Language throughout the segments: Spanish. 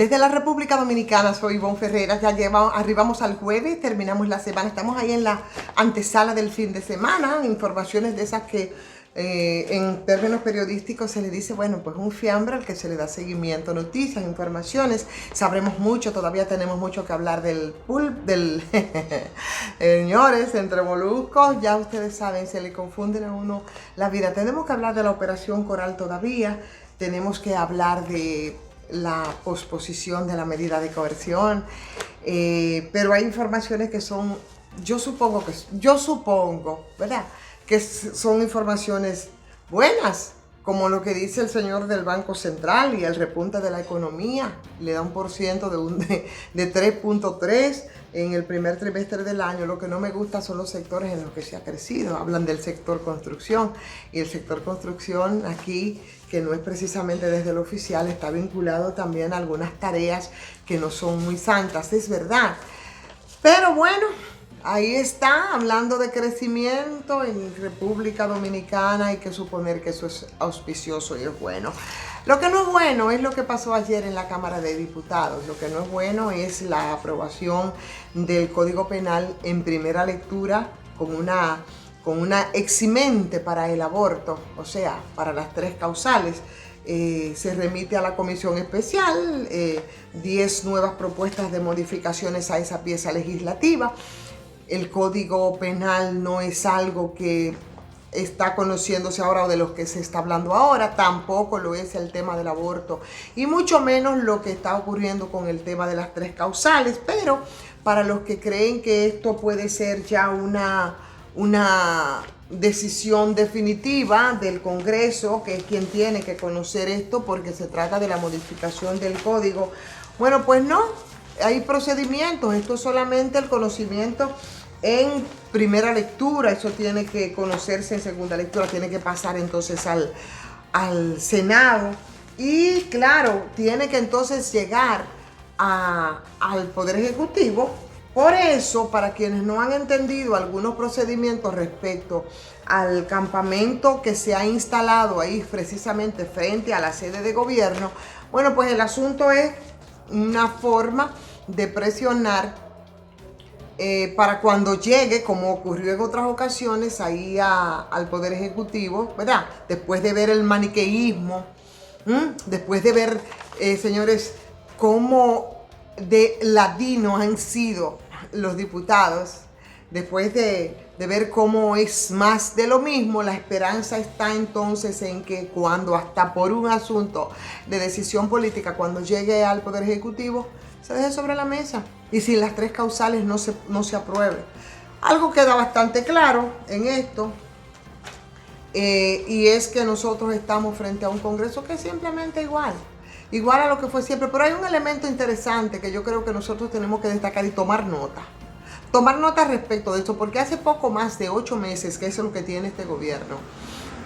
Desde la República Dominicana, soy Ivonne Ferreira. Ya arribamos al jueves, terminamos la semana. Estamos ahí en la antesala del fin de semana. Informaciones de esas que en términos periodísticos se le dice, bueno, pues un fiambre al que se le da seguimiento. Noticias, informaciones. Sabremos mucho, todavía tenemos mucho que hablar del señores, entre moluscos. Ya ustedes saben, se le confunden a uno la vida. Tenemos que hablar de la Operación Coral todavía. Tenemos que hablar de la posposición de la medida de coerción, pero hay informaciones que son, yo supongo, ¿verdad?, que son informaciones buenas, como lo que dice el señor del Banco Central y el repunte de la economía. Le da un porciento de 3.3 en el primer trimestre del año. Lo que no me gusta son los sectores en los que se ha crecido. Hablan del sector construcción, y el sector construcción aquí, que no es precisamente desde lo oficial, está vinculado también a algunas tareas que no son muy santas, es verdad. Pero bueno, ahí está, hablando de crecimiento en República Dominicana. Hay que suponer que eso es auspicioso y es bueno. Lo que no es bueno es lo que pasó ayer en la Cámara de Diputados. Lo que no es bueno es la aprobación del Código Penal en primera lectura con una eximente para el aborto, o sea, para las 3 causales. Se remite a la comisión especial 10 nuevas propuestas de modificaciones a esa pieza legislativa. El Código Penal no es algo que está conociéndose ahora o de los que se está hablando ahora, tampoco lo es el tema del aborto y mucho menos lo que está ocurriendo con el tema de las 3 causales, pero para los que creen que esto puede ser ya una decisión definitiva del Congreso, que es quien tiene que conocer esto porque se trata de la modificación del código, bueno, pues no, hay procedimientos, esto es solamente el conocimiento en primera lectura, eso tiene que conocerse en segunda lectura, tiene que pasar entonces al Senado y claro, tiene que entonces llegar al Poder Ejecutivo. Por eso, para quienes no han entendido algunos procedimientos respecto al campamento que se ha instalado ahí precisamente frente a la sede de gobierno, bueno, pues el asunto es una forma de presionar para cuando llegue, como ocurrió en otras ocasiones, ahí al Poder Ejecutivo, ¿verdad? Después de ver el maniqueísmo, después de ver, señores, cómo de ladinos han sido los diputados, después de ver cómo es más de lo mismo, la esperanza está entonces en que cuando hasta por un asunto de decisión política, cuando llegue al Poder Ejecutivo, se deje sobre la mesa y sin las 3 causales no se apruebe. Algo queda bastante claro en esto, y es que nosotros estamos frente a un Congreso que es simplemente igual a lo que fue siempre. Pero hay un elemento interesante que yo creo que nosotros tenemos que destacar y tomar nota respecto de esto, porque hace poco más de 8 meses que es lo que tiene este gobierno.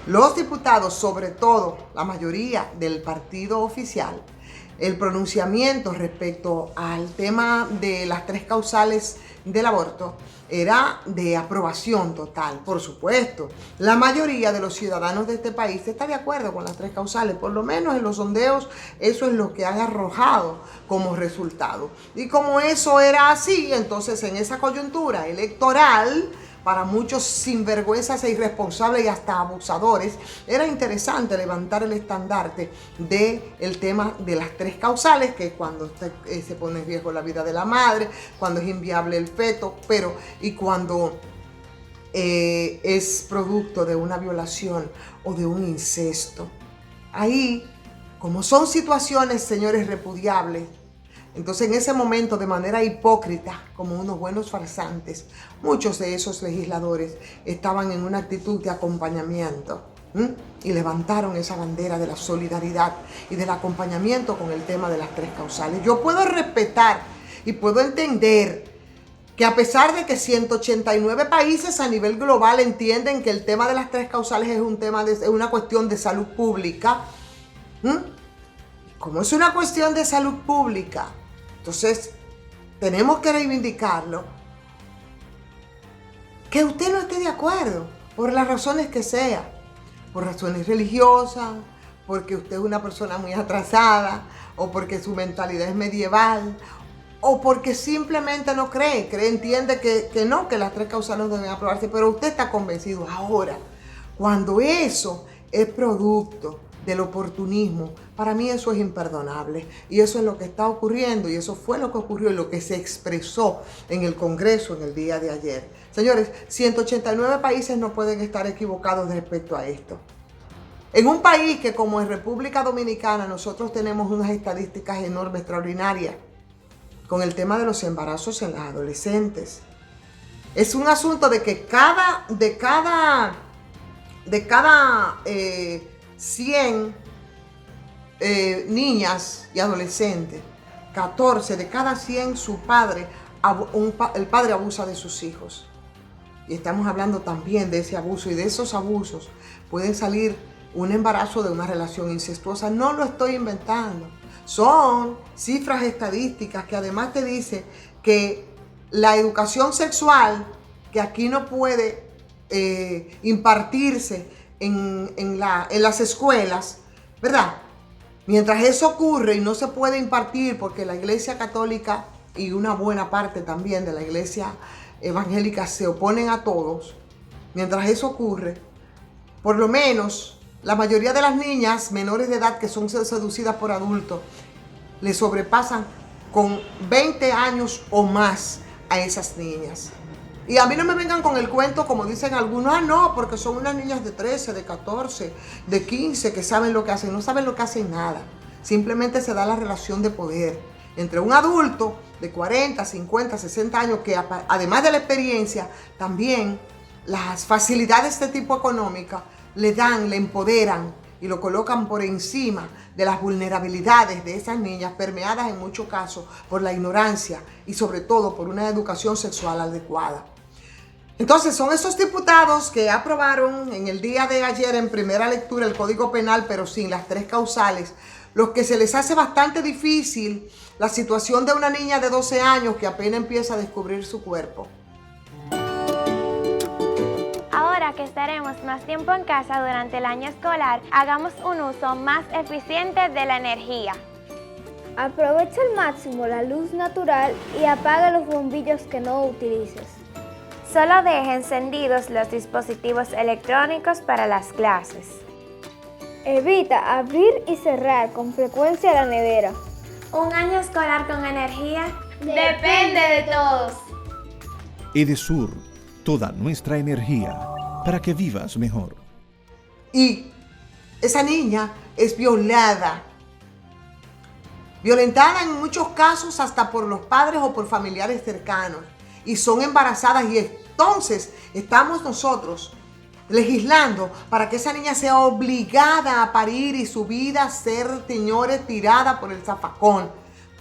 Los diputados, sobre todo la mayoría del partido oficial, el pronunciamiento respecto al tema de las 3 causales del aborto era de aprobación total. Por supuesto, la mayoría de los ciudadanos de este país está de acuerdo con las 3 causales, por lo menos en los sondeos eso es lo que han arrojado como resultado. Y como eso era así, entonces en esa coyuntura electoral, para muchos sinvergüenzas e irresponsables y hasta abusadores, era interesante levantar el estandarte del tema de las 3 causales, que cuando se pone en riesgo la vida de la madre, cuando es inviable el feto, y cuando es producto de una violación o de un incesto. Ahí, como son situaciones, señores, repudiables, entonces en ese momento, de manera hipócrita, como unos buenos farsantes, muchos de esos legisladores estaban en una actitud de acompañamiento y levantaron esa bandera de la solidaridad y del acompañamiento con el tema de las 3 causales. Yo puedo respetar y puedo entender que a pesar de que 189 países a nivel global entienden que el tema de las 3 causales es una cuestión de salud pública, como es una cuestión de salud pública, entonces tenemos que reivindicarlo. Que usted no esté de acuerdo, por las razones que sea, por razones religiosas, porque usted es una persona muy atrasada, o porque su mentalidad es medieval, o porque simplemente no entiende que no, que las tres causales no deben aprobarse, pero usted está convencido. Ahora, cuando eso es producto del oportunismo, para mí eso es imperdonable, y eso es lo que está ocurriendo, y eso fue lo que ocurrió y lo que se expresó en el Congreso en el día de ayer. Señores, 189 países no pueden estar equivocados respecto a esto. En un país que como en República Dominicana nosotros tenemos unas estadísticas enormes, extraordinarias, con el tema de los embarazos en las adolescentes. Es un asunto de que de cada 100 niñas y adolescentes, 14 de cada 100 el padre abusa de sus hijos. Y estamos hablando también de ese abuso, y de esos abusos pueden salir un embarazo de una relación incestuosa. No lo estoy inventando. Son cifras estadísticas que además te dice que la educación sexual, que aquí no puede impartirse en las escuelas, ¿verdad? Mientras eso ocurre y no se puede impartir porque la Iglesia Católica y una buena parte también de la Iglesia Evangélica se oponen a todos, mientras eso ocurre, por lo menos la mayoría de las niñas menores de edad que son seducidas por adultos le sobrepasan con 20 años o más a esas niñas. Y a mí no me vengan con el cuento como dicen algunos, no, porque son unas niñas de 13, de 14, de 15 que saben lo que hacen. No saben lo que hacen nada. Simplemente se da la relación de poder entre un adulto de 40, 50, 60 años que además de la experiencia, también las facilidades de tipo económica le empoderan y lo colocan por encima de las vulnerabilidades de esas niñas, permeadas en muchos casos por la ignorancia y sobre todo por una educación sexual adecuada. Entonces son esos diputados que aprobaron en el día de ayer en primera lectura el Código Penal, pero sin las tres causales, los que se les hace bastante difícil la situación de una niña de 12 años que apenas empieza a descubrir su cuerpo. Ahora que estaremos más tiempo en casa durante el año escolar, hagamos un uso más eficiente de la energía. Aprovecha al máximo la luz natural y apaga los bombillos que no utilices. Solo deje encendidos los dispositivos electrónicos para las clases. Evita abrir y cerrar con frecuencia la nevera. Un año escolar con energía depende de todos. Edesur, toda nuestra energía para que vivas mejor. Y esa niña es violentada en muchos casos hasta por los padres o por familiares cercanos, y son embarazadas, y entonces estamos nosotros legislando para que esa niña sea obligada a parir y su vida ser, señores, tirada por el zafacón.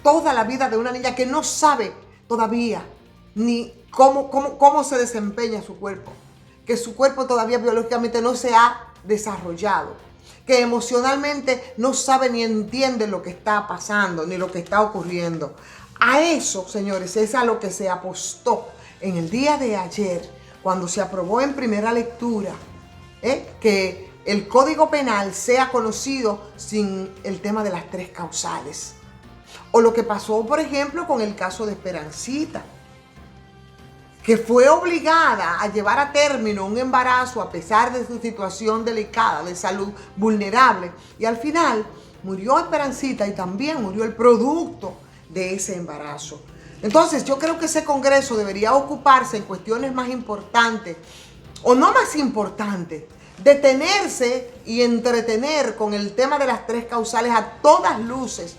Toda la vida de una niña que no sabe todavía ni cómo se desempeña su cuerpo, que su cuerpo todavía biológicamente no se ha desarrollado, que emocionalmente no sabe ni entiende lo que está pasando ni lo que está ocurriendo. A eso, señores, es a lo que se apostó en el día de ayer, cuando se aprobó en primera lectura, que el Código Penal sea conocido sin el tema de las tres causales. O lo que pasó, por ejemplo, con el caso de Esperancita, que fue obligada a llevar a término un embarazo a pesar de su situación delicada, de salud vulnerable, y al final murió Esperancita y también murió el producto de ese embarazo. Entonces yo creo que ese Congreso debería ocuparse en cuestiones más importantes, o no más importantes, detenerse y entretener con el tema de las tres causales a todas luces,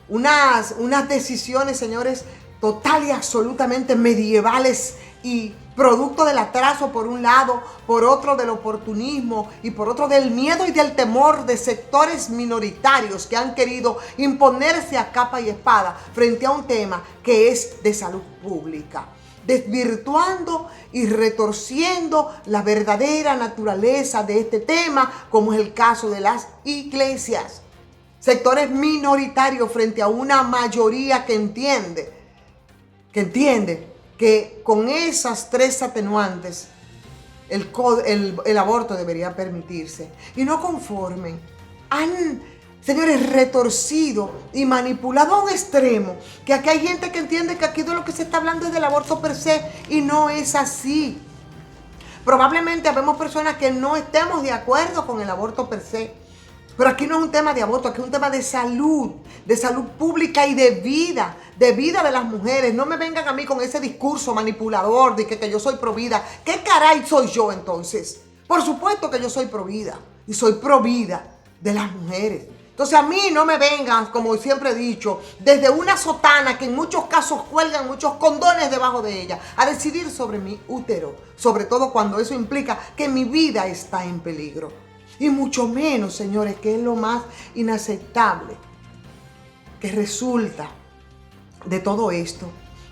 unas decisiones, señores, total y absolutamente medievales y producto del atraso por un lado, por otro del oportunismo y por otro del miedo y del temor de sectores minoritarios que han querido imponerse a capa y espada frente a un tema que es de salud pública, desvirtuando y retorciendo la verdadera naturaleza de este tema, como es el caso de las iglesias. Sectores minoritarios frente a una mayoría que entiende que con esas tres atenuantes el aborto debería permitirse. Y no conformen. señores, retorcido y manipulado a un extremo, que aquí hay gente que entiende que aquí de lo que se está hablando es del aborto per se, y no es así. Probablemente habemos personas que no estemos de acuerdo con el aborto per se, pero aquí no es un tema de aborto, aquí es un tema de salud pública y de vida de las mujeres. No me vengan a mí con ese discurso manipulador de que yo soy provida. ¿Qué caray soy yo entonces? Por supuesto que yo soy provida y soy provida de las mujeres. Entonces a mí no me vengan, como siempre he dicho, desde una sotana que en muchos casos cuelgan muchos condones debajo de ella, a decidir sobre mi útero, sobre todo cuando eso implica que mi vida está en peligro. Y mucho menos, señores, que es lo más inaceptable que resulta de todo esto,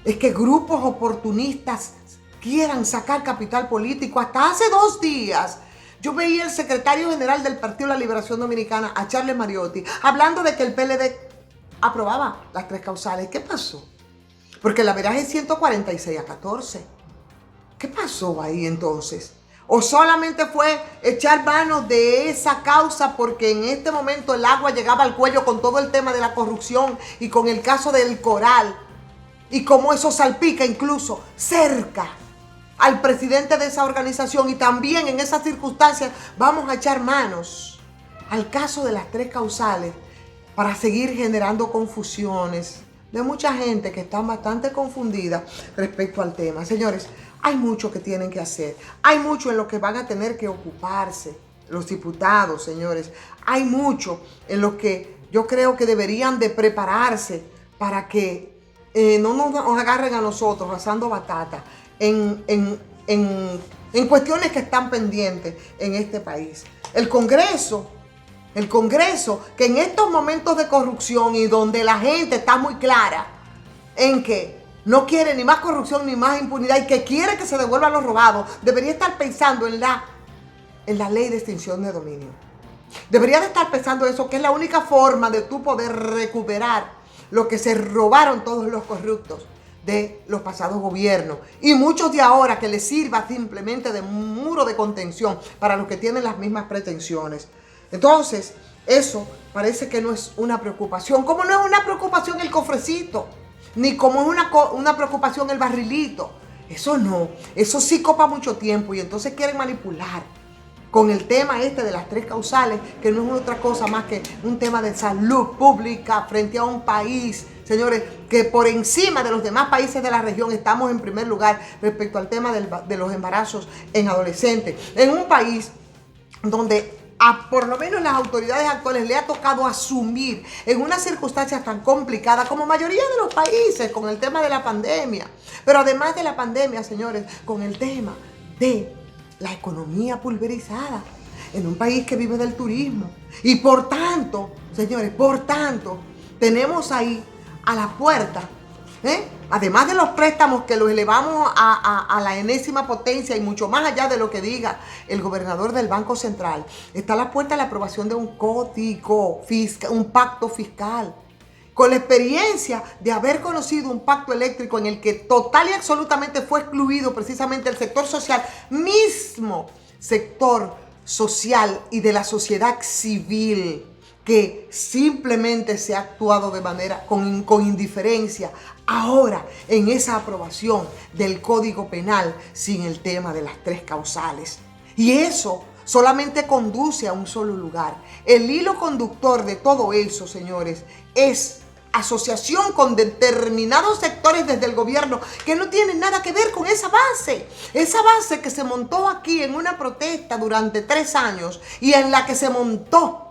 es que grupos oportunistas quieran sacar capital político. Hasta hace 2 días yo veía al secretario general del Partido de la Liberación Dominicana, a Charles Mariotti, hablando de que el PLD aprobaba las 3 causales. ¿Qué pasó? Porque la veraje es 146-14. ¿Qué pasó ahí entonces? ¿O solamente fue echar mano de esa causa porque en este momento el agua llegaba al cuello con todo el tema de la corrupción y con el caso del Coral? Y cómo eso salpica incluso cerca al presidente de esa organización, y también en esas circunstancias vamos a echar manos al caso de las 3 causales para seguir generando confusiones de mucha gente que está bastante confundida respecto al tema. Señores, hay mucho que tienen que hacer, hay mucho en lo que van a tener que ocuparse los diputados, señores. Hay mucho en lo que yo creo que deberían de prepararse para que no nos agarren a nosotros asando batata en cuestiones que están pendientes en este país. El Congreso, que en estos momentos de corrupción y donde la gente está muy clara en que no quiere ni más corrupción ni más impunidad y que quiere que se devuelvan los robados, debería estar pensando en la ley de extinción de dominio. Debería de estar pensando eso, que es la única forma de tú poder recuperar lo que se robaron todos los corruptos de los pasados gobiernos, y muchos de ahora, que les sirva simplemente de muro de contención para los que tienen las mismas pretensiones. Entonces, eso parece que no es una preocupación, como no es una preocupación el cofrecito, ni como es una preocupación el barrilito. Eso no, eso sí copa mucho tiempo, y entonces quieren manipular con el tema este de las 3 causales, que no es otra cosa más que un tema de salud pública frente a un país, señores, que por encima de los demás países de la región estamos en primer lugar respecto al tema de los embarazos en adolescentes. En un país donde por lo menos las autoridades actuales le ha tocado asumir en unas circunstancias tan complicadas como mayoría de los países con el tema de la pandemia. Pero además de la pandemia, señores, con el tema de la economía pulverizada en un país que vive del turismo. Y por tanto, señores, tenemos ahí a la puerta, además de los préstamos que los elevamos a la enésima potencia y mucho más allá de lo que diga el gobernador del Banco Central, está a la puerta la aprobación de un código fiscal, un pacto fiscal. Con la experiencia de haber conocido un pacto eléctrico en el que total y absolutamente fue excluido precisamente el sector social, mismo sector social y de la sociedad civil, que simplemente se ha actuado de manera con indiferencia ahora en esa aprobación del Código Penal sin el tema de las 3 causales. Y eso solamente conduce a un solo lugar. El hilo conductor de todo eso, señores, es asociación con determinados sectores desde el gobierno que no tienen nada que ver con esa base que se montó aquí en una protesta durante 3 años y en la que se montó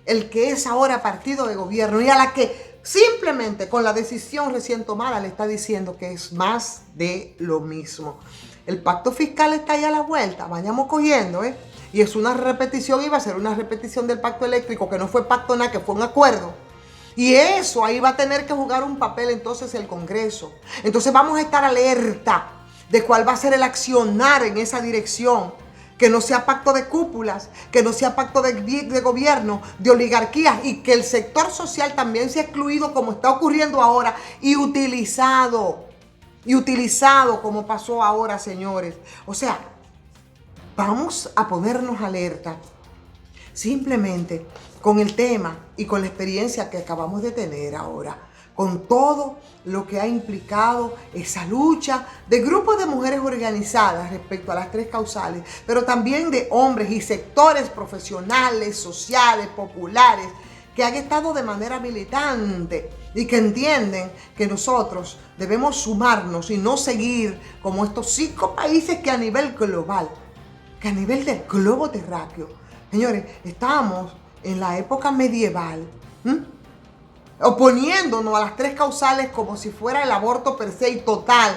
el que es ahora partido de gobierno, y a la que simplemente con la decisión recién tomada le está diciendo que es más de lo mismo. El pacto fiscal está ahí a la vuelta, vayamos cogiendo, y es una repetición, iba a ser una repetición del pacto eléctrico, que no fue pacto nada, que fue un acuerdo. Y eso ahí va a tener que jugar un papel entonces el Congreso. Entonces vamos a estar alerta de cuál va a ser el accionar en esa dirección. Que no sea pacto de cúpulas, que no sea pacto de gobierno, de oligarquías, y que el sector social también sea excluido como está ocurriendo ahora y utilizado como pasó ahora, señores. O sea, vamos a ponernos alerta simplemente con el tema y con la experiencia que acabamos de tener ahora, con todo lo que ha implicado esa lucha de grupos de mujeres organizadas respecto a las 3 causales, pero también de hombres y sectores profesionales, sociales, populares, que han estado de manera militante y que entienden que nosotros debemos sumarnos y no seguir como estos 5 países que a nivel global, que a nivel del globo terráqueo, señores, estamos en la época medieval, oponiéndonos a las 3 causales como si fuera el aborto per se y total,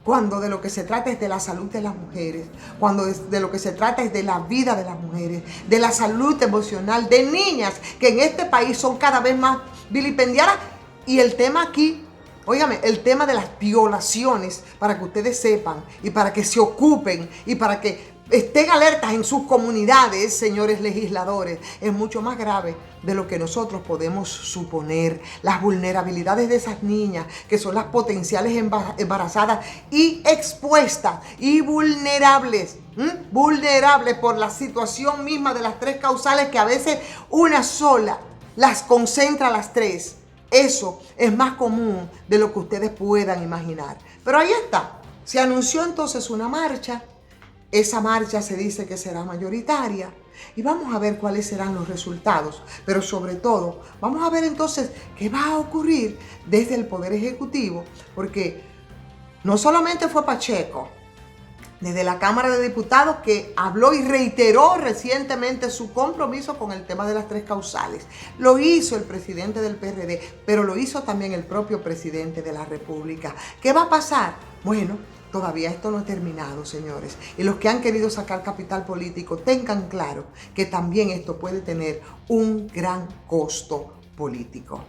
cuando de lo que se trata es de la salud de las mujeres, cuando de lo que se trata es de la vida de las mujeres, de la salud emocional de niñas que en este país son cada vez más vilipendiadas. Y el tema aquí, óigame, el tema de las violaciones, para que ustedes sepan y para que se ocupen y para que estén alertas en sus comunidades, señores legisladores, es mucho más grave de lo que nosotros podemos suponer. Las vulnerabilidades de esas niñas, que son las potenciales embarazadas y expuestas y vulnerables, vulnerables por la situación misma de las 3 causales, que a veces una sola las concentra a las 3. Eso es más común de lo que ustedes puedan imaginar. Pero ahí está, se anunció entonces una marcha. Esa marcha se dice que será mayoritaria y vamos a ver cuáles serán los resultados. Pero sobre todo, vamos a ver entonces qué va a ocurrir desde el Poder Ejecutivo, porque no solamente fue Pacheco, desde la Cámara de Diputados, que habló y reiteró recientemente su compromiso con el tema de las 3 causales. Lo hizo el presidente del PRD, pero lo hizo también el propio presidente de la República. ¿Qué va a pasar? Bueno, todavía esto no ha terminado, señores. Y los que han querido sacar capital político, tengan claro que también esto puede tener un gran costo político.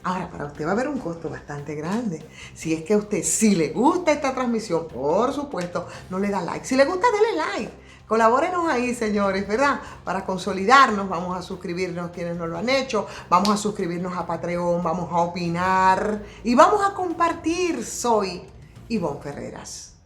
Ahora, para usted va a haber un costo bastante grande. Si es que a usted, si le gusta esta transmisión, por supuesto, no le da like. Si le gusta, dele like. Colabórenos ahí, señores, ¿verdad? Para consolidarnos, vamos a suscribirnos quienes no lo han hecho, vamos a suscribirnos a Patreon, vamos a opinar y vamos a compartir. Soy Ivonne Ferreras.